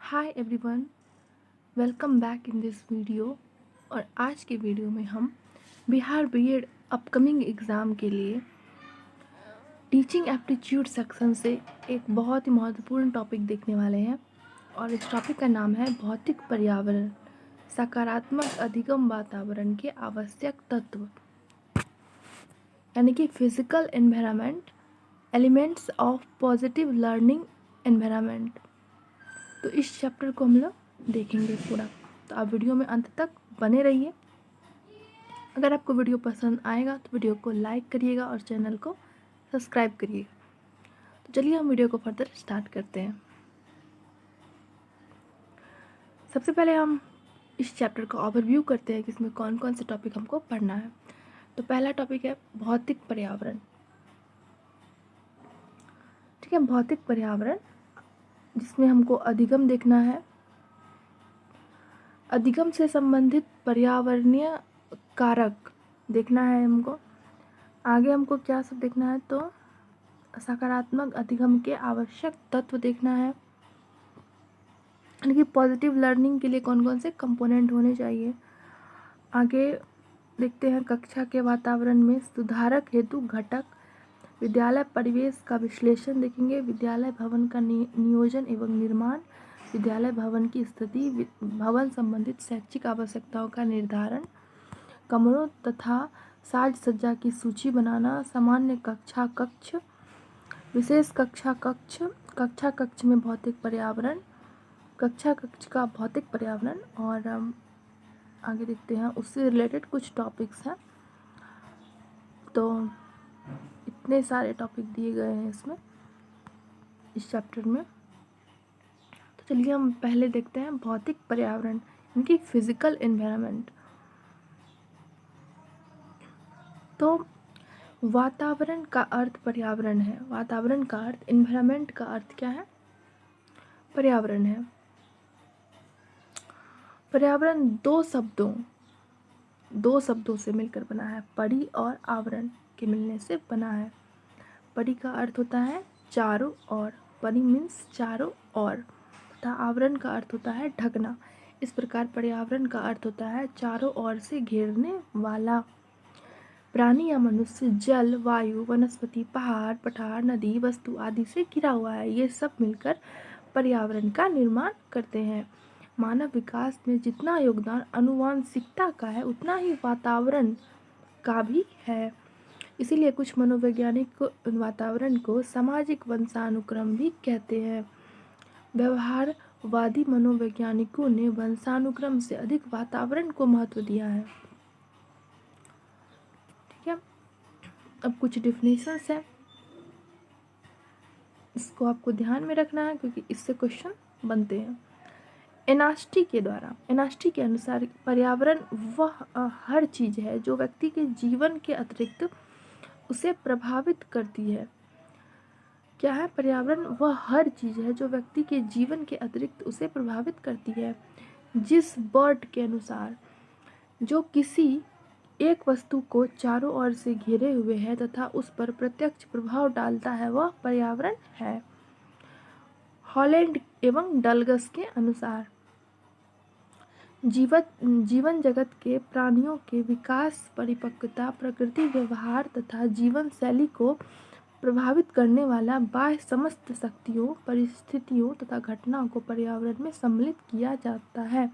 Hi everyone, welcome back in this video. और आज के वीडियो में हम बिहार बीएड अपकमिंग एग्ज़ाम के लिए टीचिंग एप्टीट्यूड सेक्शन से एक बहुत ही महत्वपूर्ण टॉपिक देखने वाले हैं। और इस टॉपिक का नाम है भौतिक पर्यावरण, सकारात्मक अधिगम वातावरण के आवश्यक तत्व, यानी कि physical environment elements of positive learning environment. तो इस चैप्टर को हम लोग देखेंगे पूरा, तो आप वीडियो में अंत तक बने रहिए। अगर आपको वीडियो पसंद आएगा तो वीडियो को लाइक करिएगा और चैनल को सब्सक्राइब करिएगा। तो चलिए हम वीडियो को फर्दर स्टार्ट करते हैं। सबसे पहले हम इस चैप्टर का ओवरव्यू करते हैं कि इसमें कौन कौन से टॉपिक हमको पढ़ना है। तो पहला टॉपिक है भौतिक पर्यावरण। ठीक है, भौतिक पर्यावरण जिसमें हमको अधिगम देखना है। अधिगम से संबंधित पर्यावरणीय कारक देखना है हमको। आगे हमको क्या सब देखना है, तो सकारात्मक अधिगम के आवश्यक तत्व देखना है, यानी कि पॉजिटिव लर्निंग के लिए कौन कौन से कंपोनेंट होने चाहिए। आगे देखते हैं कक्षा के वातावरण में सुधारक हेतु घटक, विद्यालय परिवेश का विश्लेषण देखेंगे, विद्यालय भवन का नियोजन एवं निर्माण, विद्यालय भवन की स्थिति, भवन संबंधित शैक्षिक आवश्यकताओं का निर्धारण, कमरों तथा साज सज्जा की सूची बनाना, सामान्य कक्षा कक्ष, विशेष कक्षा कक्ष, कक्षा कक्ष में भौतिक पर्यावरण, कक्षा कक्ष का भौतिक पर्यावरण। और आगे देखते हैं उससे रिलेटेड कुछ टॉपिक्स हैं। तो इतने सारे टॉपिक दिए गए हैं इसमें, इस चैप्टर में। तो चलिए हम पहले देखते हैं भौतिक पर्यावरण, इनकी फिजिकल एनवायरनमेंट। तो वातावरण का अर्थ पर्यावरण है। वातावरण का अर्थ, एनवायरनमेंट का अर्थ क्या है? पर्यावरण है। पर्यावरण दो शब्दों से मिलकर बना है, परि और आवरण के मिलने से बना है। परि का अर्थ होता है चारों ओर, परि मीन्स चारों ओर, तथा आवरण का अर्थ होता है ढकना। इस प्रकार पर्यावरण का अर्थ होता है चारों ओर से घेरने वाला। प्राणी या मनुष्य जल, वायु, वनस्पति, पहाड़, पठार, नदी, वस्तु आदि से घिरा हुआ है। ये सब मिलकर पर्यावरण का निर्माण करते हैं। मानव विकास में जितना योगदान आनुवांशिकता का है, उतना ही वातावरण का भी है। इसीलिए कुछ मनोवैज्ञानिक वातावरण को सामाजिक वंशानुक्रम भी कहते हैं। व्यवहारवादी मनोवैज्ञानिकों ने वंशानुक्रम से अधिक वातावरण को महत्व दिया है। ठीक है, अब कुछ डिफिनेशंस है, इसको आपको ध्यान में रखना है क्योंकि इससे क्वेश्चन बनते हैं। एनास्टी के अनुसार पर्यावरण वह हर चीज़ है जो व्यक्ति के जीवन के अतिरिक्त उसे प्रभावित करती है। क्या है? पर्यावरण वह हर चीज़ है जो व्यक्ति के जीवन के अतिरिक्त उसे प्रभावित करती है। जिस बर्ट के अनुसार जो किसी एक वस्तु को चारों ओर से घेरे हुए है तथा उस पर प्रत्यक्ष प्रभाव डालता है, वह पर्यावरण है। हॉलैंड एवं डलगस के अनुसार जीवन जगत के प्राणियों के विकास, परिपक्वता, प्रकृति व्यवहार तथा जीवन शैली को प्रभावित करने वाला बाह्य समस्त शक्तियों, परिस्थितियों तथा घटनाओं को पर्यावरण में सम्मिलित किया जाता है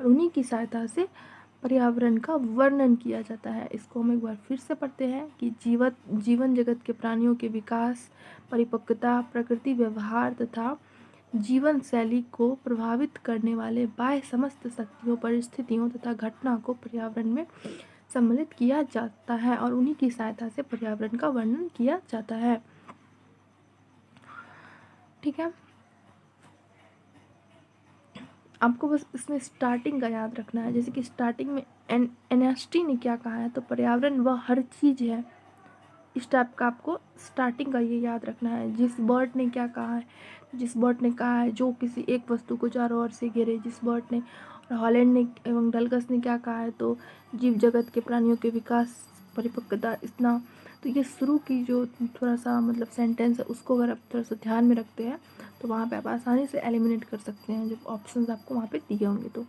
और उन्हीं की सहायता से पर्यावरण का वर्णन किया जाता है। इसको हम एक बार फिर से पढ़ते हैं कि जीवन जगत के प्राणियों के विकास, परिपक्वता, प्रकृति व्यवहार तथा जीवन शैली को प्रभावित करने वाले बाह्य समस्त शक्तियों, परिस्थितियों तथा घटना को पर्यावरण में सम्मिलित किया जाता है और उन्हीं की सहायता से पर्यावरण का वर्णन किया जाता है। ठीक है, आपको बस इसमें स्टार्टिंग का याद रखना है। जैसे कि स्टार्टिंग में एनास्टी ने क्या कहा है, तो पर्यावरण वह हर चीज़ है। इस टाइप का आपको स्टार्टिंग का ये याद रखना है। जिस बर्ड ने क्या कहा है, जिस बर्ड ने कहा है जो किसी एक वस्तु को चारों ओर से घेरे, जिस बर्ड ने। और हॉलैंड ने एवं डलगस ने क्या कहा है, तो जीव जगत के प्राणियों के विकास, परिपक्वता, इतना। तो ये शुरू की जो थोड़ा सा मतलब सेंटेंस है उसको अगर आप थोड़ा सा ध्यान में रखते हैं तो वहाँ पे आप आसानी से एलिमिनेट कर सकते हैं जब ऑप्शंस आपको वहाँ पे दिए होंगे। तो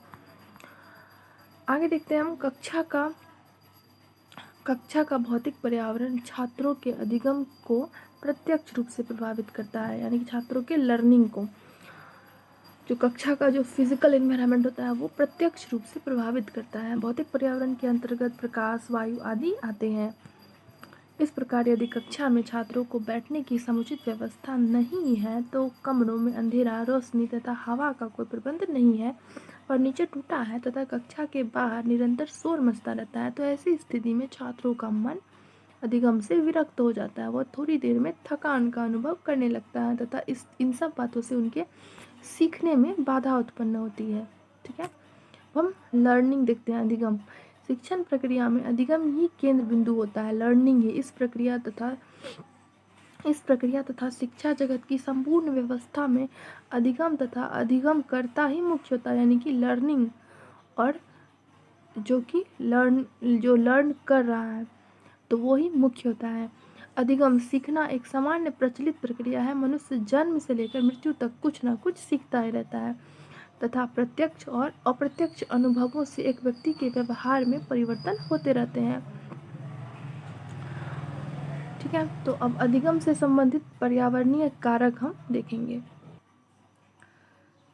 आगे देखते हैं हम कक्षा का भौतिक पर्यावरण छात्रों के अधिगम को प्रत्यक्ष रूप से प्रभावित करता है, यानी कि छात्रों के लर्निंग को जो कक्षा का जो फिजिकल एनवायरनमेंट होता है वो प्रत्यक्ष रूप से प्रभावित करता है। भौतिक पर्यावरण के अंतर्गत प्रकाश, वायु आदि आते हैं। इस प्रकार यदि कक्षा में छात्रों को बैठने की समुचित व्यवस्था नहीं है तो कमरों में अंधेरा, रोशनी तथा हवा का कोई प्रबंध नहीं है, फर्नीचर टूटा है तथा कक्षा के बाहर निरंतर शोर मचता रहता है, तो ऐसी स्थिति में छात्रों का मन अधिगम से विरक्त हो जाता है। वह थोड़ी देर में थकान का अनुभव करने लगता है तथा इन सब बातों से उनके सीखने में बाधा उत्पन्न होती है। ठीक है, हम लर्निंग देखते हैं। अधिगम शिक्षण प्रक्रिया में अधिगम ही केंद्र बिंदु होता है। लर्निंग ही इस प्रक्रिया तथा शिक्षा जगत की संपूर्ण व्यवस्था में अधिगम तथा अधिगम करता ही मुख्य होता है, यानी कि लर्निंग और जो लर्न कर रहा है तो वो ही मुख्य होता है। अधिगम सीखना एक सामान्य प्रचलित प्रक्रिया है। मनुष्य जन्म से लेकर मृत्यु तक कुछ ना कुछ सीखता ही रहता है तथा प्रत्यक्ष और अप्रत्यक्ष अनुभवों से एक व्यक्ति के व्यवहार में परिवर्तन होते रहते हैं। ठीक है, तो अब अधिगम से संबंधित पर्यावरणीय कारक हम देखेंगे।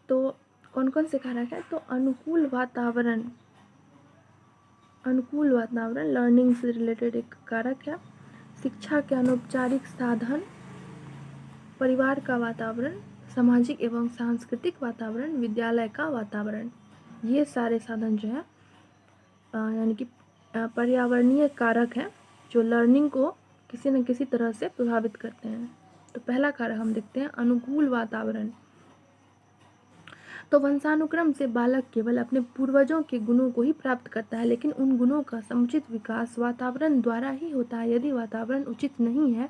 तो कौन कौन से कारक है? तो अनुकूल वातावरण लर्निंग से रिलेटेड एक कारक है। शिक्षा के अनौपचारिक साधन, परिवार का वातावरण, सामाजिक एवं सांस्कृतिक वातावरण, विद्यालय का वातावरण, ये सारे साधन जो है यानी कि पर्यावरणीय कारक हैं जो लर्निंग को किसी न किसी तरह से प्रभावित करते हैं। तो पहला कारक हम देखते हैं अनुकूल वातावरण। तो वंशानुक्रम से बालक केवल अपने पूर्वजों के गुणों को ही प्राप्त करता है, लेकिन उन गुणों का समुचित विकास वातावरण द्वारा ही होता है। यदि वातावरण उचित नहीं है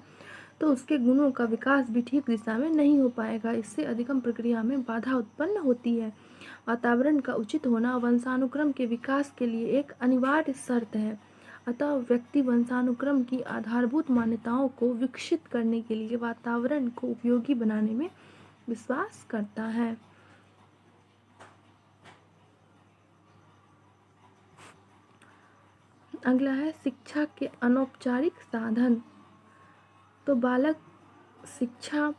तो उसके गुणों का विकास भी ठीक दिशा में नहीं हो पाएगा। इससे अधिगम प्रक्रिया में बाधा उत्पन्न होती है। वातावरण का उचित होना वंशानुक्रम के विकास के लिए एक अनिवार्य शर्त है। अतः व्यक्ति वंशानुक्रम की आधारभूत मान्यताओं को विकसित करने के लिए वातावरण को उपयोगी बनाने में विश्वास करता है। अगला है शिक्षा के अनौपचारिक साधन। तो बालक शिक्षा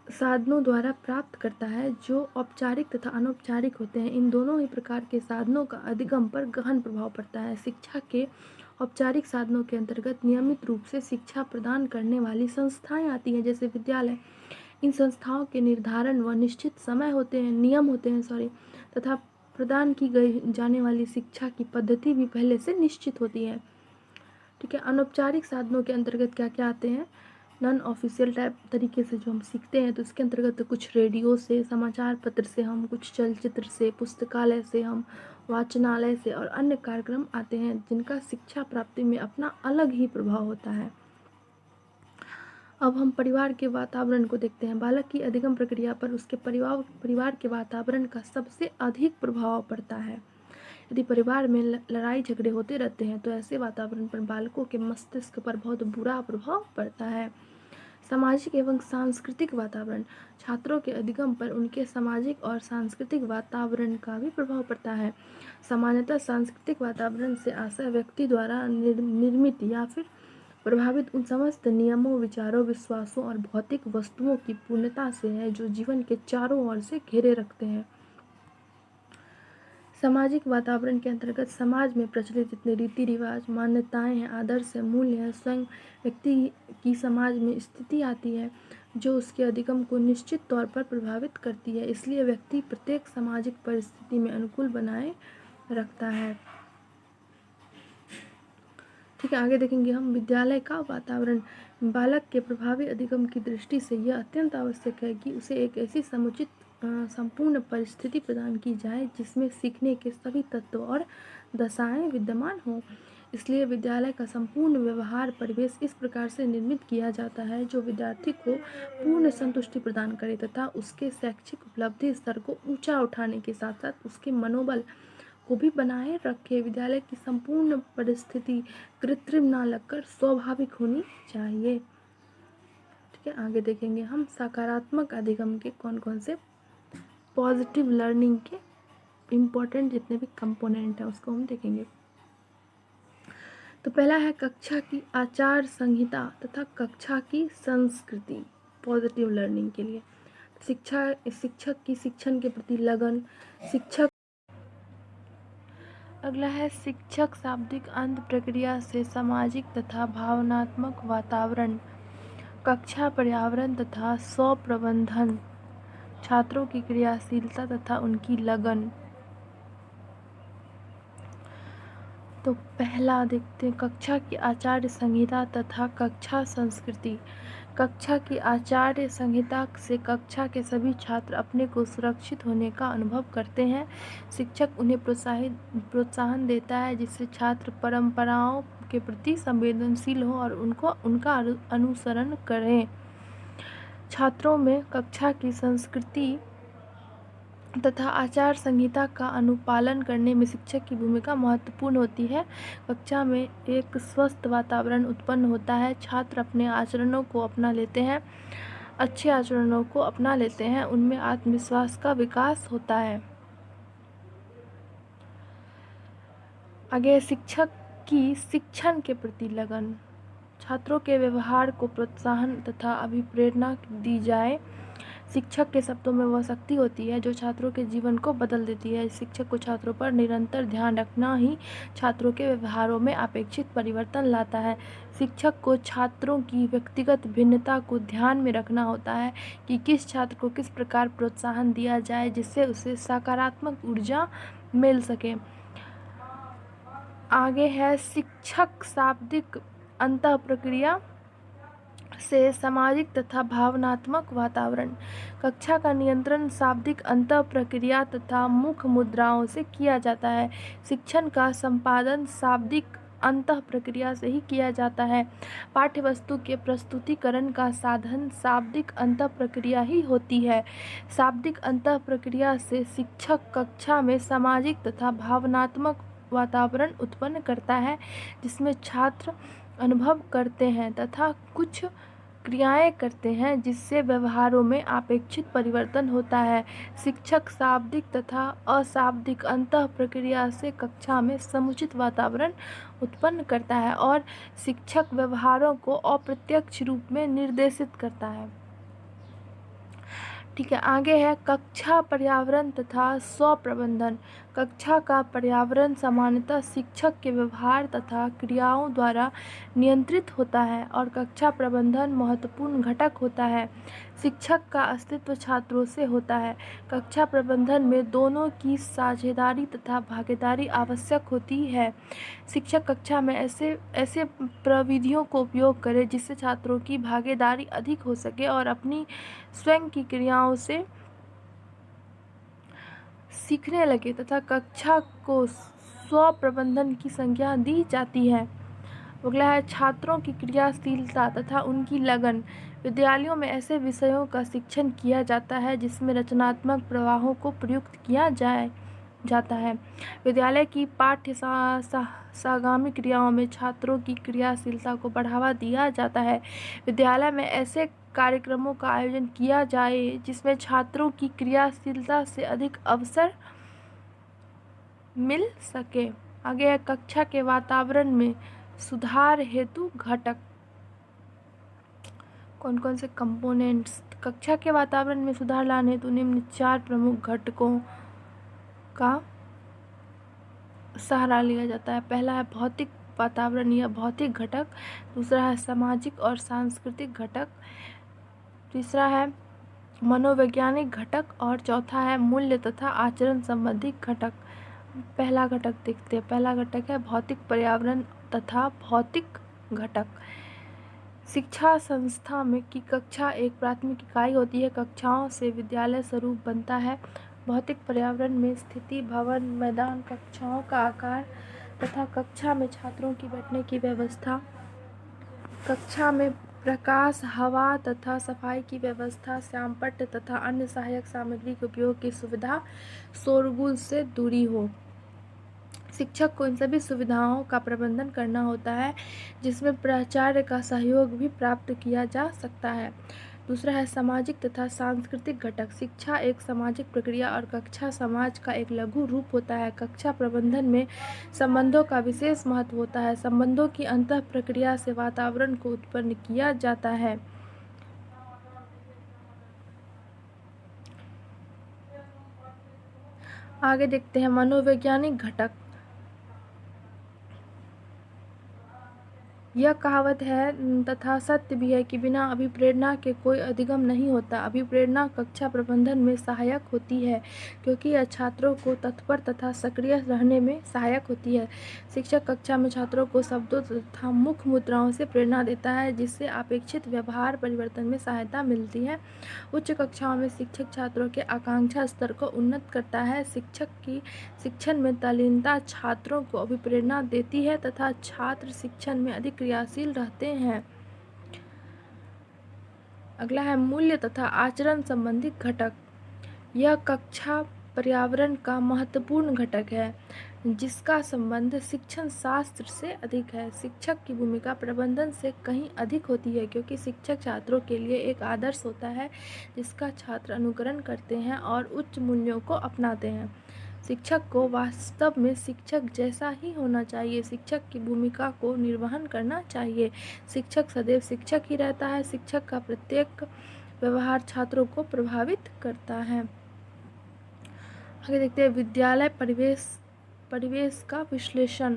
साधनों द्वारा प्राप्त करता है जो औपचारिक तथा अनौपचारिक होते हैं। इन दोनों ही प्रकार के साधनों का अधिगम पर गहन प्रभाव पड़ता है। शिक्षा के औपचारिक साधनों के अंतर्गत नियमित रूप से शिक्षा प्रदान करने वाली संस्थाएं आती हैं, जैसे विद्यालय। इन संस्थाओं के निर्धारण व निश्चित समय होते हैं, नियम होते हैं तथा प्रदान की गई जाने वाली शिक्षा की पद्धति भी पहले से निश्चित होती है। ठीक है, अनौपचारिक साधनों के अंतर्गत क्या क्या आते हैं? नॉन ऑफिशियल टाइप तरीके से जो हम सीखते हैं तो इसके अंतर्गत कुछ रेडियो से, समाचार पत्र से हम, कुछ चलचित्र से, पुस्तकालय से हम, वाचनालय से और अन्य कार्यक्रम आते हैं जिनका शिक्षा प्राप्ति में अपना अलग ही प्रभाव होता है। अब हम परिवार के वातावरण को देखते हैं। बालक की अधिगम प्रक्रिया पर उसके परिवार के वातावरण का सबसे अधिक प्रभाव पड़ता है। यदि परिवार में लड़ाई झगड़े होते रहते हैं तो ऐसे वातावरण पर बालकों के मस्तिष्क पर बहुत बुरा प्रभाव पड़ता है। सामाजिक एवं सांस्कृतिक वातावरण, छात्रों के अधिगम पर उनके सामाजिक और सांस्कृतिक वातावरण का भी प्रभाव पड़ता है। सामान्यतः सांस्कृतिक वातावरण से आशय व्यक्ति द्वारा निर्मित या फिर प्रभावित उन समस्त नियमों, विचारों, विश्वासों और भौतिक वस्तुओं की पूर्णता से है जो जीवन के चारों ओर से घेरे रखते हैं। सामाजिक वातावरण के अंतर्गत समाज में प्रचलित जितने रीति रिवाज, मान्यताएं हैं, आदर्श है, मूल्य है, स्वयं व्यक्ति की समाज में स्थिति आती है जो उसके अधिगम को निश्चित तौर पर प्रभावित करती है। इसलिए व्यक्ति प्रत्येक सामाजिक परिस्थिति में अनुकूल बनाए रखता है। ठीक है, आगे देखेंगे हम विद्यालय का वातावरण। बालक के प्रभावी अधिगम की दृष्टि से यह अत्यंत आवश्यक है कि उसे एक ऐसी समुचित संपूर्ण परिस्थिति प्रदान की जाए जिसमें सीखने के सभी तत्व और दशाएं विद्यमान हों। इसलिए विद्यालय का संपूर्ण व्यवहार परिवेश इस प्रकार से निर्मित किया जाता है जो विद्यार्थी को पूर्ण संतुष्टि प्रदान करे तथा उसके शैक्षिक उपलब्धि स्तर को ऊंचा उठाने के साथ साथ उसके मनोबल को भी बनाए रखे। विद्यालय की संपूर्ण परिस्थिति कृत्रिम ना लगकर स्वाभाविक होनी चाहिए। ठीक है, आगे देखेंगे हम सकारात्मक अधिगम के कौन कौन से पॉजिटिव लर्निंग के इम्पोर्टेंट जितने भी कंपोनेंट हैं उसको हम देखेंगे। तो पहला है कक्षा की आचार संहिता तथा कक्षा की संस्कृति पॉजिटिव लर्निंग के लिए। शिक्षक की शिक्षण के प्रति लगन। अगला है शिक्षक शाब्दिक अंत प्रक्रिया से सामाजिक तथा भावनात्मक वातावरण, कक्षा पर्यावरण तथा स्वप्रबंधन, छात्रों की क्रियाशीलता तथा उनकी लगन। तो पहला देखते हैं कक्षा की आचार्य संहिता तथा कक्षा संस्कृति। कक्षा की आचार्य संहिता से कक्षा के सभी छात्र अपने को सुरक्षित होने का अनुभव करते हैं। शिक्षक उन्हें प्रोत्साहन देता है जिससे छात्र परंपराओं के प्रति संवेदनशील हो और उनका अनुसरण करें। छात्रों में कक्षा की संस्कृति तथा आचार संहिता का अनुपालन करने में शिक्षक की भूमिका महत्वपूर्ण होती है। कक्षा में एक स्वस्थ वातावरण उत्पन्न होता है। छात्र अपने आचरणों को अपना लेते हैं, अच्छे आचरणों को अपना लेते हैं, उनमें आत्मविश्वास का विकास होता है। आगे शिक्षक की शिक्षण के प्रति लगन। छात्रों के व्यवहार को प्रोत्साहन तथा अभिप्रेरणा दी जाए। शिक्षक के शब्दों में वह शक्ति होती है जो छात्रों के जीवन को बदल देती है। शिक्षक को छात्रों पर निरंतर ध्यान रखना ही छात्रों के व्यवहारों में अपेक्षित परिवर्तन लाता है। शिक्षक को छात्रों की व्यक्तिगत भिन्नता को ध्यान में रखना होता है कि किस छात्र को किस प्रकार प्रोत्साहन दिया जाए जिससे उसे सकारात्मक ऊर्जा मिल सके। आगे है शिक्षक शाब्दिक अंतः प्रक्रिया से सामाजिक तथा भावनात्मक वातावरण। कक्षा का नियंत्रण शाब्दिक अंतः प्रक्रिया तथा मुख मुद्राओं से किया जाता है। शिक्षण का संपादन शाब्दिक अंतः प्रक्रिया से ही किया जाता है। पाठ्य वस्तु के प्रस्तुतिकरण का साधन शाब्दिक अंतः प्रक्रिया ही होती है। शाब्दिक अंतः प्रक्रिया से शिक्षक कक्षा में सामाजिक तथा भावनात्मक वातावरण उत्पन्न करता है जिसमें छात्र अनुभव करते हैं तथा कुछ क्रियाएं करते हैं जिससे व्यवहारों में अपेक्षित परिवर्तन होता है। शिक्षक शाब्दिक तथा अशाब्दिक अंतः प्रक्रिया से कक्षा में समुचित वातावरण उत्पन्न करता है और शिक्षक व्यवहारों को अप्रत्यक्ष रूप में निर्देशित करता है। ठीक है, आगे है कक्षा पर्यावरण तथा स्वप्रबंधन। कक्षा का पर्यावरण सामान्यतः शिक्षक के व्यवहार तथा क्रियाओं द्वारा नियंत्रित होता है और कक्षा प्रबंधन महत्वपूर्ण घटक होता है। शिक्षक का अस्तित्व छात्रों से होता है। कक्षा प्रबंधन में दोनों की साझेदारी तथा भागीदारी आवश्यक होती है। शिक्षक कक्षा में ऐसे प्रविधियों को उपयोग करे जिससे छात्रों की भागीदारी अधिक हो सके और अपनी स्वयं की क्रियाओं से सीखने लगे तथा कक्षा को स्व प्रबंधन की संज्ञा दी जाती है। अगला है छात्रों की क्रियाशीलता तथा उनकी लगन। विद्यालयों में ऐसे विषयों का शिक्षण किया जाता है जिसमें रचनात्मक प्रवाहों को प्रयुक्त किया जाता है। विद्यालय की पाठ्य सागामी क्रियाओं में छात्रों की क्रियाशीलता को बढ़ावा दिया जाता है। विद्यालय में ऐसे कार्यक्रमों का आयोजन किया जाए जिसमें छात्रों की क्रियाशीलता से अधिक अवसर मिल सके। आगे है कक्षा के वातावरण में सुधार हेतु घटक। कौन कौन से कंपोनेंट्स। कक्षा के वातावरण में सुधार लाने हेतु निम्न 4 प्रमुख घटकों का सहारा लिया जाता है। पहला है भौतिक वातावरण या भौतिक घटक, दूसरा है सामाजिक और सांस्कृतिक घटक, तीसरा है मनोवैज्ञानिक घटक और चौथा है मूल्य तथा आचरण संबंधी घटक। पहला घटक देखते हैं। पहला घटक है भौतिक पर्यावरण तथा भौतिक घटक। शिक्षा संस्था में की कक्षा एक प्राथमिक इकाई होती है। कक्षाओं से विद्यालय स्वरूप बनता है। भौतिक पर्यावरण में स्थिति, भवन, मैदान, कक्षाओं का आकार तथा कक्षा में छात्रों की बैठने की व्यवस्था, कक्षा में प्रकाश, हवा तथा सफाई की व्यवस्था, श्यामपट्ट तथा अन्य सहायक सामग्री के उपयोग की सुविधा, शोरगुल से दूरी हो। शिक्षक को इन सभी सुविधाओं का प्रबंधन करना होता है, जिसमें प्राचार्य का सहयोग भी प्राप्त किया जा सकता है। दूसरा है सामाजिक तथा सांस्कृतिक घटक। शिक्षा एक सामाजिक प्रक्रिया और कक्षा समाज का एक लघु रूप होता है। कक्षा प्रबंधन में संबंधों का विशेष महत्व होता है। संबंधों की अंतः प्रक्रिया से वातावरण को उत्पन्न किया जाता है। आगे देखते हैं मनोवैज्ञानिक घटक। यह कहावत है तथा सत्य भी है कि बिना अभिप्रेरणा के कोई अधिगम नहीं होता। अभिप्रेरणा कक्षा प्रबंधन में सहायक होती है, क्योंकि यह छात्रों को तत्पर तथा सक्रिय रहने में सहायक होती है। शिक्षक कक्षा में छात्रों को शब्दों तथा मुख मुद्राओं से प्रेरणा देता है, जिससे अपेक्षित व्यवहार परिवर्तन में सहायता मिलती है। उच्च कक्षाओं में शिक्षक छात्रों के आकांक्षा स्तर को उन्नत करता है। शिक्षक की शिक्षण में तल्लीनता छात्रों को अभिप्रेरणा देती है तथा छात्र शिक्षण में अधिक क्रियाशील रहते हैं। अगला है मूल्य तथा आचरण संबंधित घटक। यह कक्षा पर्यावरण का महत्वपूर्ण घटक है, जिसका संबंध शिक्षण शास्त्र से अधिक है। शिक्षक की भूमिका प्रबंधन से कहीं अधिक होती है, क्योंकि शिक्षक छात्रों के लिए एक आदर्श होता है जिसका छात्र अनुकरण करते हैं और उच्च मूल्यों को अपनाते हैं। शिक्षक को वास्तव में शिक्षक जैसा ही होना चाहिए। शिक्षक की भूमिका को निर्वहन करना चाहिए। शिक्षक सदैव शिक्षक ही रहता है। शिक्षक का प्रत्येक व्यवहार छात्रों को प्रभावित करता है। आगे देखते हैं विद्यालय परिवेश का विश्लेषण।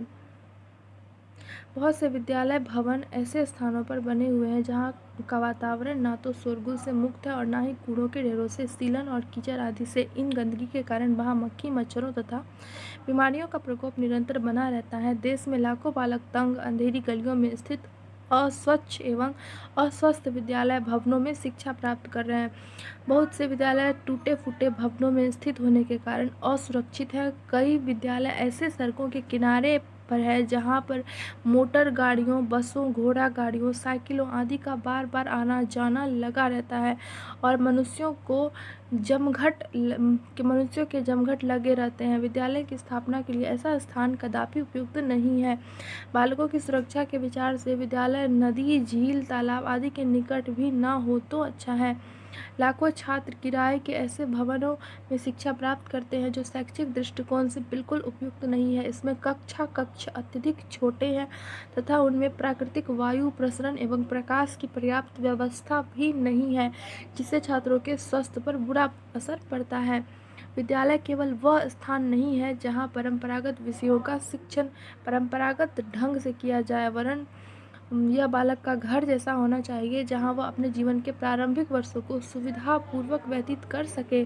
बहुत से विद्यालय भवन ऐसे स्थानों पर बने हुए हैं जहाँ का वातावरण ना तो शोरगुल से मुक्त है और ना ही कूड़ों के ढेरों से। सीलन और कीचड़ आदि से इन गंदगी के कारण वहाँ मक्खी मच्छरों तथा बीमारियों का प्रकोप निरंतर बना रहता है। देश में लाखों बालक तंग अंधेरी गलियों में स्थित अस्वच्छ एवं अस्वस्थ विद्यालय भवनों में शिक्षा प्राप्त कर रहे हैं। बहुत से विद्यालय टूटे फूटे भवनों में स्थित होने के कारण असुरक्षित हैं। कई विद्यालय ऐसे सड़कों के किनारे पर है जहाँ पर मोटर गाड़ियों, बसों, घोड़ा गाड़ियों, साइकिलों आदि का बार बार आना जाना लगा रहता है और मनुष्यों के जमघट लगे रहते हैं। विद्यालय की स्थापना के लिए ऐसा स्थान कदापि उपयुक्त नहीं है। बालकों की सुरक्षा के विचार से विद्यालय नदी, झील, तालाब आदि के निकट भी न हो तो अच्छा है। लाखों छात्र किराए के ऐसे भवनों में शिक्षा प्राप्त करते हैं जो शैक्षिक दृष्टिकोण से बिल्कुल उपयुक्त नहीं है। इसमें कक्ष अत्यधिक छोटे हैं तथा उनमें प्राकृतिक वायु प्रसरण एवं प्रकाश की पर्याप्त व्यवस्था भी नहीं है, जिससे छात्रों के स्वास्थ्य पर बुरा असर पड़ता है। विद्यालय केवल वह स्थान नहीं है जहाँ परंपरागत विषयों का शिक्षण परंपरागत ढंग से किया जाए, वरन यह बालक का घर जैसा होना चाहिए जहां वह अपने जीवन के प्रारंभिक वर्षों को सुविधापूर्वक व्यतीत कर सके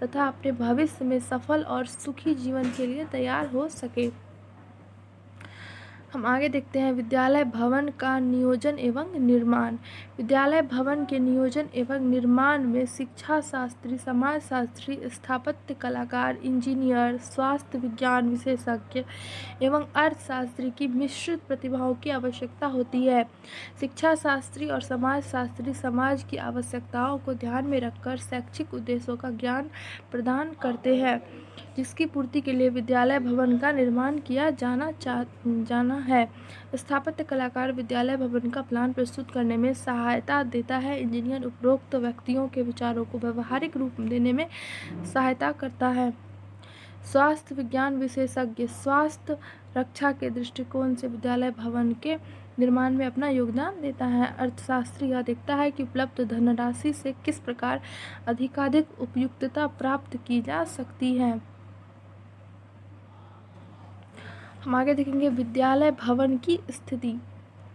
तथा अपने भविष्य में सफल और सुखी जीवन के लिए तैयार हो सके। हम आगे देखते हैं विद्यालय भवन का नियोजन एवं निर्माण। विद्यालय भवन के नियोजन एवं निर्माण में शिक्षा शास्त्री, समाज शास्त्री, स्थापत्य कलाकार, इंजीनियर, स्वास्थ्य विज्ञान विशेषज्ञ एवं अर्थशास्त्री की मिश्रित प्रतिभाओं की आवश्यकता होती है। शिक्षा शास्त्री और समाज शास्त्री समाज की आवश्यकताओं को ध्यान में रखकर शैक्षिक उद्देश्यों का ज्ञान प्रदान करते हैं, जिसकी पूर्ति के लिए विद्यालय भवन का निर्माण किया जाना है। स्थापत्य कलाकार विद्यालय भवन का प्लान प्रस्तुत करने में सहायता देता है। इंजीनियर उपरोक्त व्यक्तियों के विचारों को व्यवहारिक रूप देने में सहायता करता है। स्वास्थ्य विज्ञान विशेषज्ञ स्वास्थ्य रक्षा के दृष्टिकोण से विद्यालय भवन के निर्माण में अपना योगदान देता है। अर्थशास्त्री यह देखता है कि उपलब्ध धनराशि से किस प्रकार अधिकाधिक उपयुक्तता प्राप्त की जा सकती है। हम आगे देखेंगे विद्यालय भवन की स्थिति।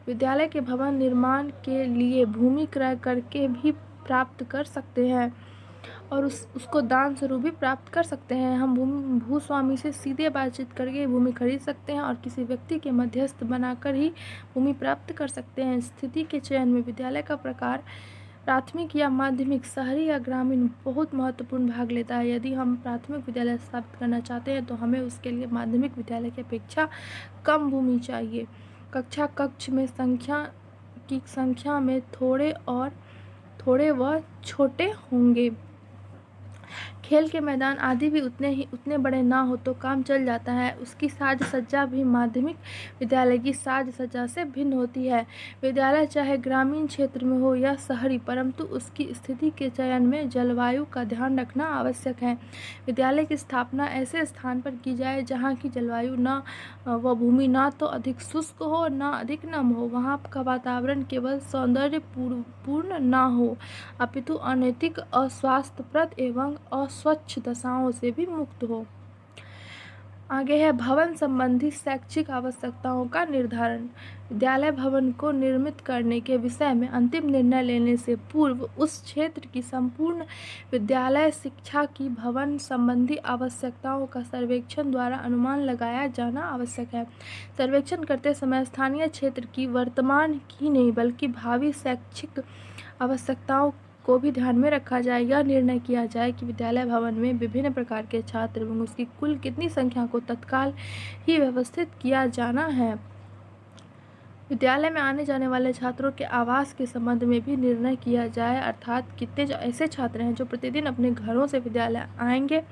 विद्यालय के भवन निर्माण के लिए भूमि क्रय करके भी प्राप्त कर सकते हैं और उसको दान स्वरूप भी प्राप्त कर सकते हैं। हम भूस्वामी से सीधे बातचीत करके भूमि खरीद सकते हैं और किसी व्यक्ति के मध्यस्थ बनाकर ही भूमि प्राप्त कर सकते हैं। स्थिति के चयन में विद्यालय का प्रकार प्राथमिक या माध्यमिक, शहरी या ग्रामीण बहुत महत्वपूर्ण भाग लेता है। यदि हम प्राथमिक विद्यालय स्थापित करना चाहते हैं तो हमें उसके लिए माध्यमिक विद्यालय की अपेक्षा कम भूमि चाहिए। कक्ष में संख्या में थोड़े व छोटे होंगे। खेल के मैदान आदि भी उतने बड़े ना हो तो काम चल जाता है। उसकी साज सज्जा भी माध्यमिक विद्यालय की साज सज्जा से भिन्न होती है। विद्यालय चाहे ग्रामीण क्षेत्र में हो या शहरी, परंतु उसकी स्थिति के चयन में जलवायु का ध्यान रखना आवश्यक है। विद्यालय की स्थापना ऐसे स्थान पर की जाए जहाँ की जलवायु न व भूमि ना तो अधिक शुष्क हो न अधिक नम हो। वहाँ का वातावरण केवल सौंदर्यपूर्ण ना हो अपितु अनैतिक, अस्वास्थ्यप्रद एवं अस्वच्छ दशाओं से भी मुक्त हो। आगे है भवन संबंधी शैक्षिक आवश्यकताओं का निर्धारण। विद्यालय भवन को निर्मित करने के विषय में अंतिम निर्णय लेने से पूर्व उस क्षेत्र की संपूर्ण विद्यालय शिक्षा की भवन संबंधी आवश्यकताओं का सर्वेक्षण द्वारा अनुमान लगाया जाना आवश्यक है। सर्वेक्षण करते समय स्थानीय क्षेत्र की वर्तमान ही नहीं बल्कि भावी शैक्षिक आवश्यकताओं को भी ध्यान में रखा जाए। यह निर्णय किया जाए कि विद्यालय भवन में विभिन्न प्रकार के छात्र एवं उसकी कुल कितनी संख्या को तत्काल ही व्यवस्थित किया जाना है। विद्यालय में आने जाने वाले छात्रों के आवास के संबंध में भी निर्णय किया जाए, अर्थात कितने ऐसे छात्र हैं जो प्रतिदिन अपने घरों से विद्यालय आएंगे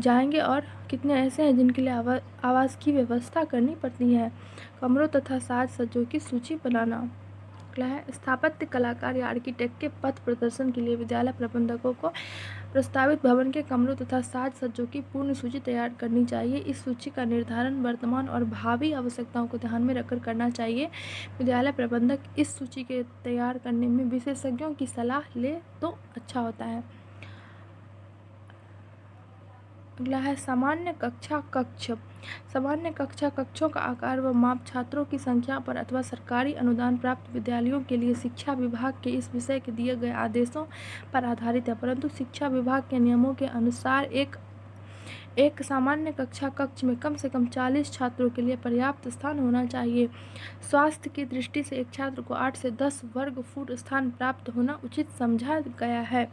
जाएंगे और कितने ऐसे हैं जिनके लिए आवास की व्यवस्था करनी पड़ती है। कमरों तथा साज सज्जों की सूची बनाना। अगला है स्थापत्य कलाकार या आर्किटेक्ट के पथ प्रदर्शन के लिए विद्यालय प्रबंधकों को प्रस्तावित भवन के कमरों तथा साज सज्जों की पूर्ण सूची तैयार करनी चाहिए। इस सूची का निर्धारण वर्तमान और भावी आवश्यकताओं को ध्यान में रखकर करना चाहिए। विद्यालय प्रबंधक इस सूची के तैयार करने में विशेषज्ञों की सलाह ले तो अच्छा होता है। अगला है सामान्य कक्षा कक्ष। सामान्य कक्षा कक्षों का आकार व माप छात्रों की संख्या पर अथवा सरकारी अनुदान प्राप्त विद्यालयों के लिए शिक्षा विभाग के इस विषय के दिए गए आदेशों पर आधारित है, परंतु शिक्षा विभाग के नियमों के अनुसार एक सामान्य कक्षा कक्ष में कम से कम 40 छात्रों के लिए पर्याप्त स्थान होना चाहिए। स्वास्थ्य की दृष्टि से एक छात्र को 8 से 10 वर्ग फुट स्थान प्राप्त होना उचित समझा गया है।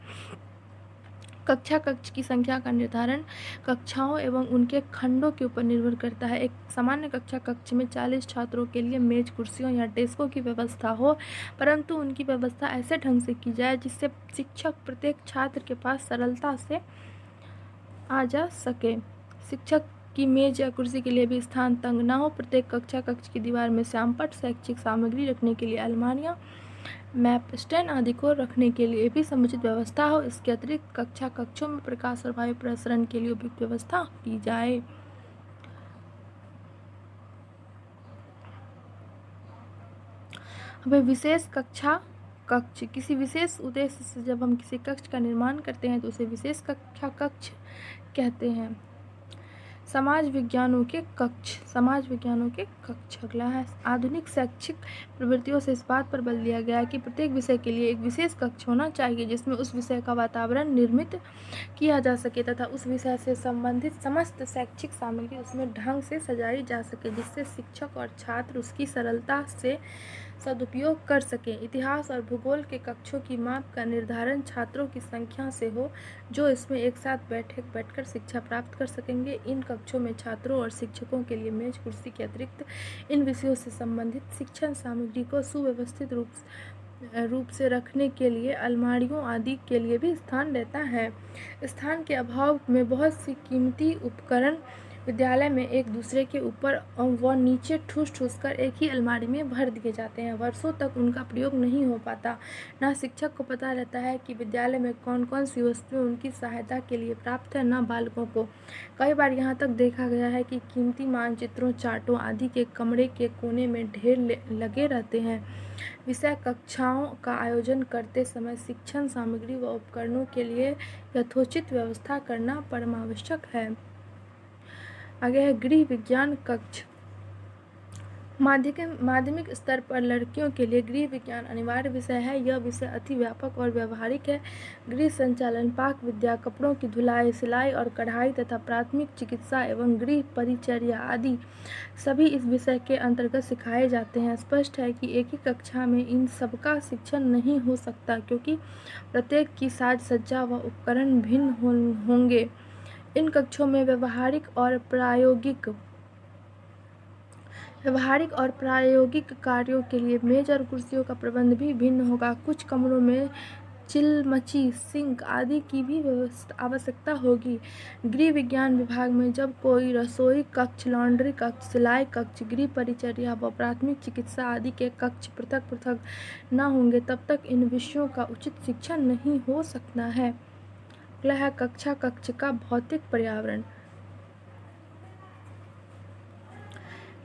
कक्षा कक्ष की संख्या का निर्धारण कक्षाओं एवं उनके खंडों के ऊपर निर्भर करता है। एक सामान्य कक्षा कक्ष में 40 छात्रों के लिए मेज, कुर्सियों या डेस्कों की व्यवस्था हो, परंतु उनकी व्यवस्था ऐसे ढंग से की जाए जिससे शिक्षक प्रत्येक छात्र के पास सरलता से आ जा सके। शिक्षक की मेज या कुर्सी के लिए भी स्थान तंग न हो। प्रत्येक कक्षा कक्ष की दीवार में श्यामपट्ट, शैक्षिक सामग्री रखने के लिए अलमारियाँ, मैप, स्टैंड आदि को रखने के लिए भी समुचित व्यवस्था हो। इसके अतिरिक्त कक्षा कक्षों में प्रकाश और वायु प्रसरण के लिए उपयुक्त व्यवस्था की जाए। अब विशेष कक्षा कक्ष। किसी विशेष उद्देश्य से जब हम किसी कक्ष का निर्माण करते हैं तो उसे विशेष कक्षा कक्ष कहते हैं। समाज विज्ञानों के कक्ष। समाज विज्ञानों के कक्ष। अगला है आधुनिक शैक्षिक प्रवृत्तियों से इस बात पर बल दिया गया है कि प्रत्येक विषय के लिए एक विशेष कक्ष होना चाहिए जिसमें उस विषय का वातावरण निर्मित किया जा सके तथा उस विषय से संबंधित समस्त शैक्षिक सामग्री उसमें ढंग से सजाई जा सके जिससे शिक्षक और छात्र उसकी सरलता से सदुपयोग कर सकें। इतिहास और भूगोल के कक्षों की माप का निर्धारण छात्रों की संख्या से हो जो इसमें एक साथ बैठकर शिक्षा प्राप्त कर सकेंगे। इन कक्षों में छात्रों और शिक्षकों के लिए मेज, कुर्सी के अतिरिक्त इन विषयों से संबंधित शिक्षण सामग्री को सुव्यवस्थित रूप से रखने के लिए अलमारियों आदि के लिए भी स्थान रहता है। स्थान के अभाव में बहुत सी कीमती उपकरण विद्यालय में एक दूसरे के ऊपर व नीचे ठूस कर एक ही अलमारी में भर दिए जाते हैं। वर्षों तक उनका प्रयोग नहीं हो पाता। न शिक्षक को पता रहता है कि विद्यालय में कौन कौन सी वस्तुएं उनकी सहायता के लिए प्राप्त है, न बालकों को। कई बार यहाँ तक देखा गया है कि कीमती मानचित्रों, चार्टों आदि के कमरे के कोने में ढेर लगे रहते हैं। विषय कक्षाओं का आयोजन करते समय शिक्षण सामग्री व उपकरणों के लिए यथोचित व्यवस्था करना परमावश्यक है। आगे है गृह विज्ञान कक्ष। माध्यमिक स्तर पर लड़कियों के लिए गृह विज्ञान अनिवार्य विषय है। यह विषय अति व्यापक और व्यवहारिक है। गृह संचालन, पाक विद्या, कपड़ों की धुलाई, सिलाई और कढ़ाई तथा प्राथमिक चिकित्सा एवं गृह परिचर्या आदि सभी इस विषय के अंतर्गत सिखाए जाते हैं। स्पष्ट है कि एक ही कक्षा में इन सबका शिक्षण नहीं हो सकता क्योंकि प्रत्येक की साज सज्जा व उपकरण भिन्न होंगे। इन कक्षों में व्यवहारिक और प्रायोगिक कार्यों के लिए मेज और कुर्सियों का प्रबंध भी भिन्न होगा। कुछ कमरों में चिलमची, सिंक आदि की भी आवश्यकता होगी। गृह विज्ञान विभाग में जब कोई रसोई कक्ष, लॉन्ड्री कक्ष, सिलाई कक्ष, गृह परिचर्या व प्राथमिक चिकित्सा आदि के कक्ष पृथक पृथक न होंगे तब तक इन विषयों का उचित शिक्षण नहीं हो सकता है। अगला है कक्षा कक्ष का भौतिक पर्यावरण।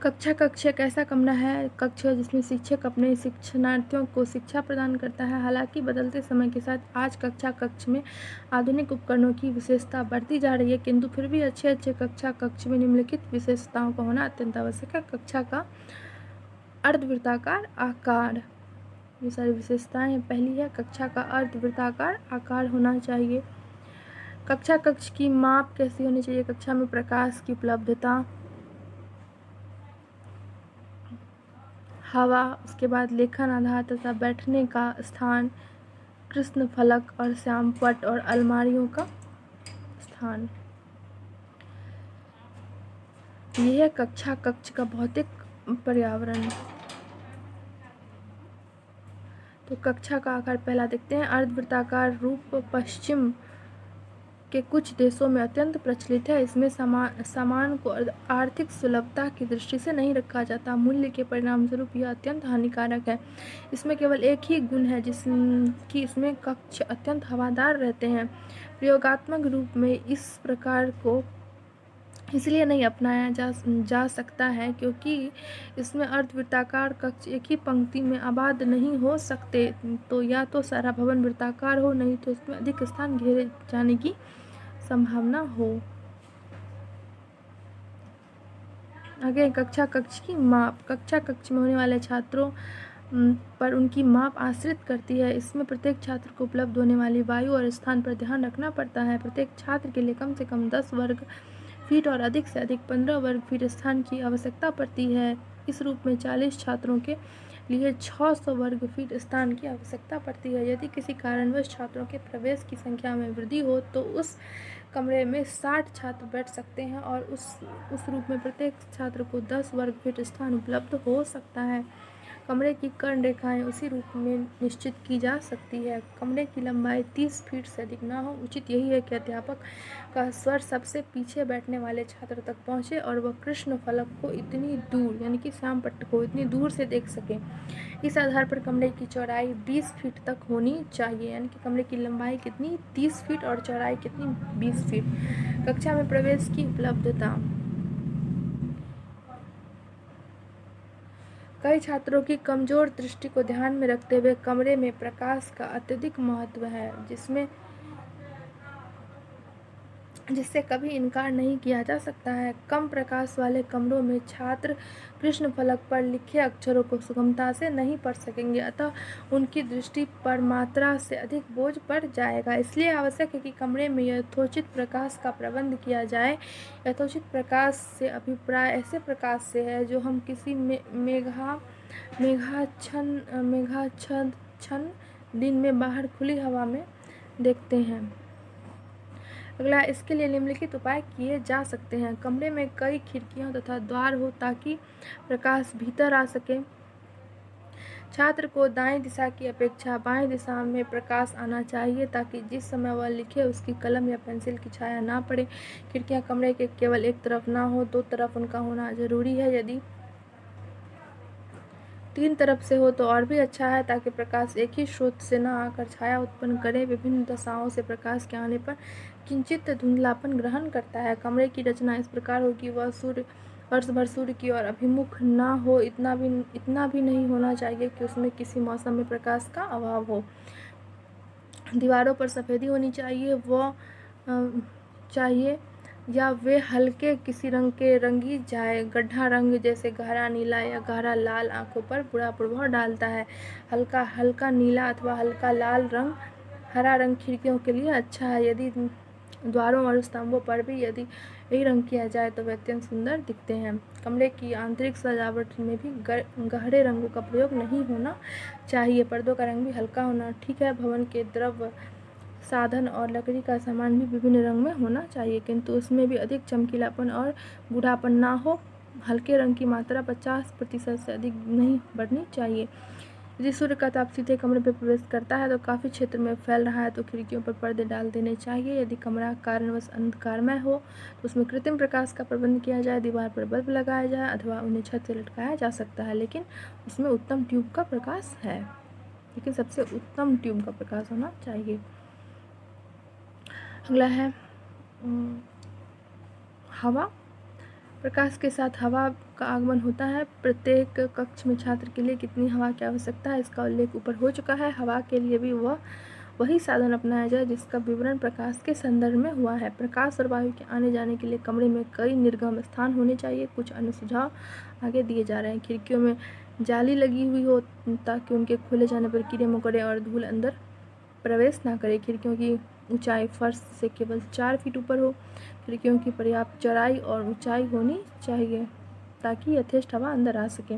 कक्षा कक्ष एक ऐसा कमरा है जिसमें शिक्षक अपने शिक्षणार्थियों को शिक्षा प्रदान करता है। हालांकि बदलते समय के साथ आज कक्षा कक्ष में आधुनिक उपकरणों की विशेषता बढ़ती जा रही है, किंतु फिर भी अच्छे कक्षा कक्ष में निम्नलिखित विशेषताओं का होना अत्यंत आवश्यक है। कक्षा का अर्धवृत्ताकार आकार, ये सारी विशेषताएं हैं। पहली है कक्षा का अर्धवृत्ताकार आकार होना चाहिए। कक्षा कक्ष की माप कैसी होनी चाहिए? कक्षा में प्रकाश की उपलब्धता, हवा, उसके बाद लेखन आधार तथा बैठने का स्थान, कृष्ण फलक और श्यामपट और अलमारियों का स्थान। यह है कक्षा कक्ष का भौतिक पर्यावरण। तो कक्षा का आकार पहला देखते हैं। अर्धवृत्ताकार रूप पश्चिम के कुछ देशों में अत्यंत प्रचलित है। इसमें सामान को आर्थिक सुलभता की दृष्टि से नहीं रखा जाता। मूल्य के परिणामस्वरूप यह अत्यंत हानिकारक है। इसमें केवल एक ही गुण है जिसकी इसमें कक्ष अत्यंत हवादार रहते हैं। प्रयोगात्मक रूप में इस प्रकार को इसलिए नहीं अपनाया जा सकता है क्योंकि इसमें अर्धवृत्ताकार कक्ष एक ही पंक्ति में आबाद नहीं हो सकते। तो या तो सारा भवन वृत्ताकार हो, नहीं तो इसमें अधिक स्थान घेरे जाने की संभावना हो। आगे कक्षा कक्ष की माप। कक्षा कक्ष में होने वाले छात्रों पर उनकी माप आश्रित करती है। इसमें प्रत्येक छात्र को उपलब्ध होने वाली वायु और स्थान पर ध्यान रखना पड़ता है। प्रत्येक छात्र के लिए कम से कम 10 वर्ग फीट और अधिक से अधिक 15 वर्ग फीट स्थान की आवश्यकता पड़ती है। इस रूप में 40 छात्रों के लिए 600 वर्ग फीट स्थान की आवश्यकता पड़ती है। यदि किसी कारणवश छात्रों के प्रवेश की संख्या में वृद्धि हो तो उस कमरे में 60 छात्र बैठ सकते हैं और उस रूप में प्रत्येक छात्र को 10 वर्ग फीट स्थान उपलब्ध हो सकता है। कमरे की कर्ण रेखाएं उसी रूप में निश्चित की जा सकती है। कमरे की लंबाई 30 फीट से अधिक ना हो। उचित यही है कि अध्यापक का स्वर सबसे पीछे बैठने वाले छात्र तक पहुंचे और वह कृष्ण फलक को इतनी दूर यानी कि श्यामपट्ट को इतनी दूर से देख सके। इस आधार पर कमरे की चौड़ाई 20 फीट तक होनी चाहिए। यानी कि कमरे की लंबाई कितनी? 30 फीट और चौड़ाई कितनी? 20 फीट। कक्षा में प्रवेश की उपलब्धता। कई छात्रों की कमजोर दृष्टि को ध्यान में रखते हुए कमरे में प्रकाश का अत्यधिक महत्व है, जिससे कभी इनकार नहीं किया जा सकता है। कम प्रकाश वाले कमरों में छात्र कृष्ण फलक पर लिखे अक्षरों को सुगमता से नहीं पढ़ सकेंगे, अतः उनकी दृष्टि पर मात्रा से अधिक बोझ पड़ जाएगा। इसलिए आवश्यक है कि कमरे में यथोचित प्रकाश का प्रबंध किया जाए। यथोचित प्रकाश से अभिप्राय ऐसे प्रकाश से है जो हम किसी मेघाच्छन्न दिन में बाहर खुली हवा में देखते हैं। अगला, इसके लिए निम्नलिखित उपाय किए जा सकते हैं। कमरे में कई खिड़कियां तथा द्वार हो ताकि प्रकाश भीतर आ सके। छात्र को दाएं दिशा की अपेक्षा बाएं दिशा में प्रकाश आना चाहिए ताकि जिस समय वह लिखे उसकी कलम या पेंसिल की छाया ना पड़े। खिड़कियां कमरे के केवल एक तरफ ना हो, 2 तरफ उनका होना जरूरी है। यदि 3 तरफ से हो तो और भी अच्छा है ताकि प्रकाश एक ही स्रोत से न आकर छाया उत्पन्न करे। विभिन्न दशाओं से प्रकाश के आने पर किंचित धुंधलापन ग्रहण करता है। कमरे की रचना इस प्रकार हो कि वह वर्ष भर सूर्य की ओर अभिमुख ना हो। इतना भी नहीं होना चाहिए कि उसमें किसी मौसम में प्रकाश का अभाव हो। दीवारों पर सफ़ेदी होनी चाहिए या वे हल्के किसी रंग के रंगी जाए। गड्ढा रंग जैसे गहरा नीला या गहरा लाल आंखों पर बुरा प्रभाव डालता है। हल्का नीला अथवा हल्का लाल रंग, हरा रंग खिड़कियों के लिए अच्छा है। यदि द्वारों और स्तंभों पर भी यदि यही रंग किया जाए तो वे अत्यंत सुंदर दिखते हैं। कमरे की आंतरिक सजावट में भी गहरे रंगों का प्रयोग नहीं होना चाहिए। पर्दों का रंग भी हल्का होना ठीक है। भवन के द्रव्य साधन और लकड़ी का सामान भी विभिन्न रंग में होना चाहिए, किंतु उसमें भी अधिक चमकीलापन और गूढ़ापन ना हो। हल्के रंग की मात्रा 50% से अधिक नहीं बढ़नी चाहिए। यदि सूर्य का ताप सीधे कमरे में प्रवेश करता है तो काफ़ी क्षेत्र में फैल रहा है तो खिड़कियों पर पर्दे डाल देने चाहिए। यदि कमरा कारणवश अंधकारमय हो तो उसमें कृत्रिम प्रकाश का प्रबंध किया जाए, दीवार पर बल्ब लगाया जाए अथवा उन्हें छत से लटकाया जा सकता है, लेकिन उसमें उत्तम ट्यूब का प्रकाश है, लेकिन सबसे उत्तम ट्यूब का प्रकाश होना चाहिए। अगला है हवा। प्रकाश के साथ हवा का आगमन होता है। प्रत्येक कक्ष में छात्र के लिए कितनी हवा की आवश्यकता है इसका उल्लेख ऊपर हो चुका है। हवा के लिए भी वही साधन अपनाया जाए जिसका विवरण प्रकाश के संदर्भ में हुआ है। प्रकाश और वायु के आने जाने के लिए कमरे में कई निर्गम स्थान होने चाहिए। कुछ अन्य सुझाव आगे दिए जा रहे हैं। खिड़कियों में जाली लगी हुई हो ताकि उनके खोले जाने पर कीड़े मकोड़े और धूल अंदर प्रवेश ना करे। खिड़कियों की ऊंचाई फर्श से केवल 4 फीट ऊपर हो। खिड़कियों की पर्याप्त चौड़ाई और ऊंचाई होनी चाहिए ताकि यथेष्ट हवा अंदर आ सके।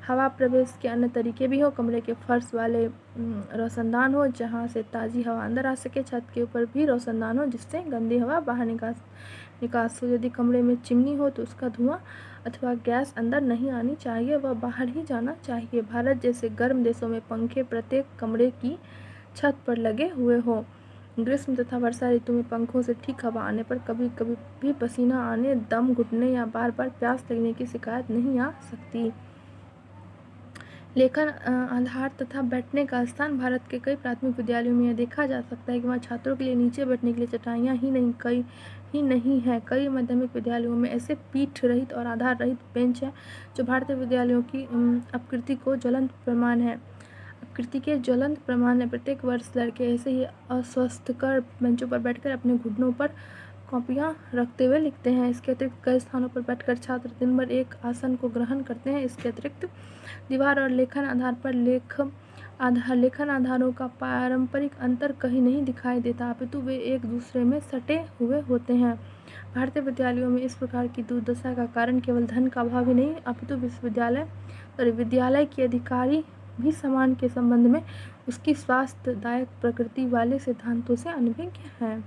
हवा प्रवेश के अन्य तरीके भी हो। कमरे के फर्श वाले रोशनदान हो जहां से ताज़ी हवा अंदर आ सके। छत के ऊपर भी रोशनदान हो जिससे गंदी हवा बाहर निकास हो। यदि कमरे में चिमनी हो तो उसका धुआं अथवा गैस अंदर नहीं आनी चाहिए, वह बाहर ही जाना चाहिए। भारत जैसे गर्म देशों में पंखे प्रत्येक कमरे की छत पर लगे हुए हो। ग्रीष्म तथा वर्षा ऋतु में पंखों से ठीक हवा आने पर कभी कभी भी पसीना आने, दम घुटने या बार बार प्यास लगने की शिकायत नहीं आ सकती। लेखन आधार तथा बैठने का स्थान। भारत के कई प्राथमिक विद्यालयों में यह देखा जा सकता है कि वहाँ छात्रों के लिए नीचे बैठने के लिए चटाइयाँ ही नहीं है। कई माध्यमिक विद्यालयों में ऐसे पीठ रहित और आधार रहित बेंच हैं जो भारतीय विद्यालयों की अपकृति के ज्वलंत प्रमाण है। प्रत्येक वर्ष लड़के ऐसे ही अस्वस्थकर बेंचों पर बैठकर अपने घुटनों पर कॉपियां रखते हुए लिखते हैं। इसके अतिरिक्त कई स्थानों पर बैठकर छात्र दिन भर एक आसन को ग्रहण करते हैं। इसके अतिरिक्त दीवार और लेखन आधारों का पारंपरिक अंतर कहीं नहीं दिखाई देता, अपितु वे एक दूसरे में सटे हुए होते हैं। भारतीय विद्यालयों में इस प्रकार की दुर्दशा का कारण केवल धन का अभाव ही नहीं अपितु विद्यालय के अधिकारी भी समान के संबंध में उसकी स्वास्थ्यदायक प्रकृति वाले सिद्धांतों से अनभिज्ञ हैं।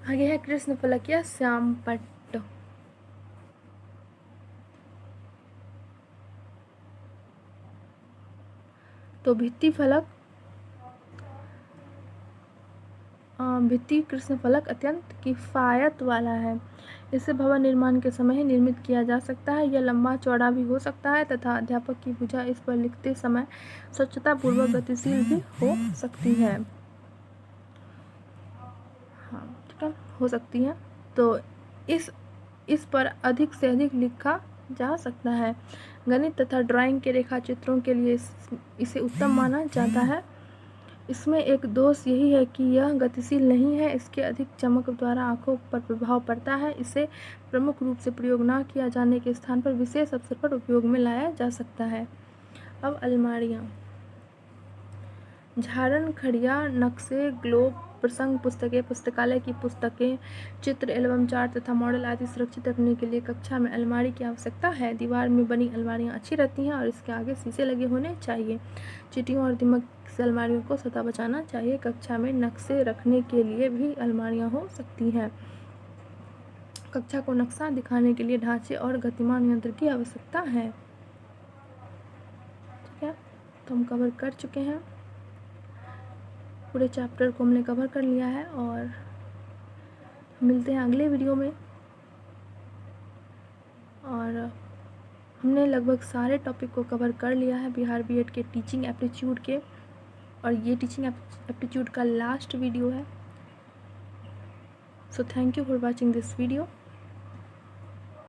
आगे है कृष्ण फलक या श्याम पट्ट। तो भित्ति कृष्ण फलक अत्यंत किफायत वाला है। इसे भवन निर्माण के समय ही निर्मित किया जा सकता है। यह लंबा चौड़ा भी हो सकता है तथा अध्यापक की भुजा इस पर लिखते समय स्वच्छता पूर्वक गतिशील भी हो सकती है। हाँ, ठीक है, हो सकती है। तो इस पर अधिक से अधिक लिखा जा सकता है। गणित तथा ड्राइंग के रेखा चित्रों के लिए इसे उत्तम माना जाता है। इसमें एक दोष यही है कि यह गतिशील नहीं है। इसके अधिक चमक द्वारा आंखों पर प्रभाव पड़ता है। इसे प्रमुख रूप से प्रयोग न किया जाने के स्थान पर विशेष अवसर पर उपयोग में लाया जा सकता है। अब अलमारियाँ। झारण, खड़िया, नक्शे, ग्लोब, प्रसंग पुस्तकें, पुस्तकालय की पुस्तकें, चित्र, एल्बम, चार्ट तथा मॉडल आदि सुरक्षित रखने के लिए कक्षा में अलमारी की आवश्यकता है। दीवार में बनी अलमारियाँ अच्छी रहती हैं और इसके आगे शीशे लगे होने चाहिए। चींटियों और दीमक से अलमारियों को सदा बचाना चाहिए। कक्षा में नक्शे रखने के लिए भी अलमारियाँ हो सकती हैं। कक्षा को नक्शा दिखाने के लिए ढांचे और गतिमान यंत्र की आवश्यकता है। ठीक है, तो हम कवर कर चुके हैं। पूरे चैप्टर को हमने कवर कर लिया है और मिलते हैं अगले वीडियो में। और हमने लगभग सारे टॉपिक को कवर कर लिया है बिहार बीएड के टीचिंग एप्टीट्यूड के, और ये टीचिंग एप्टीट्यूड का लास्ट वीडियो है। So thank you for watching this video.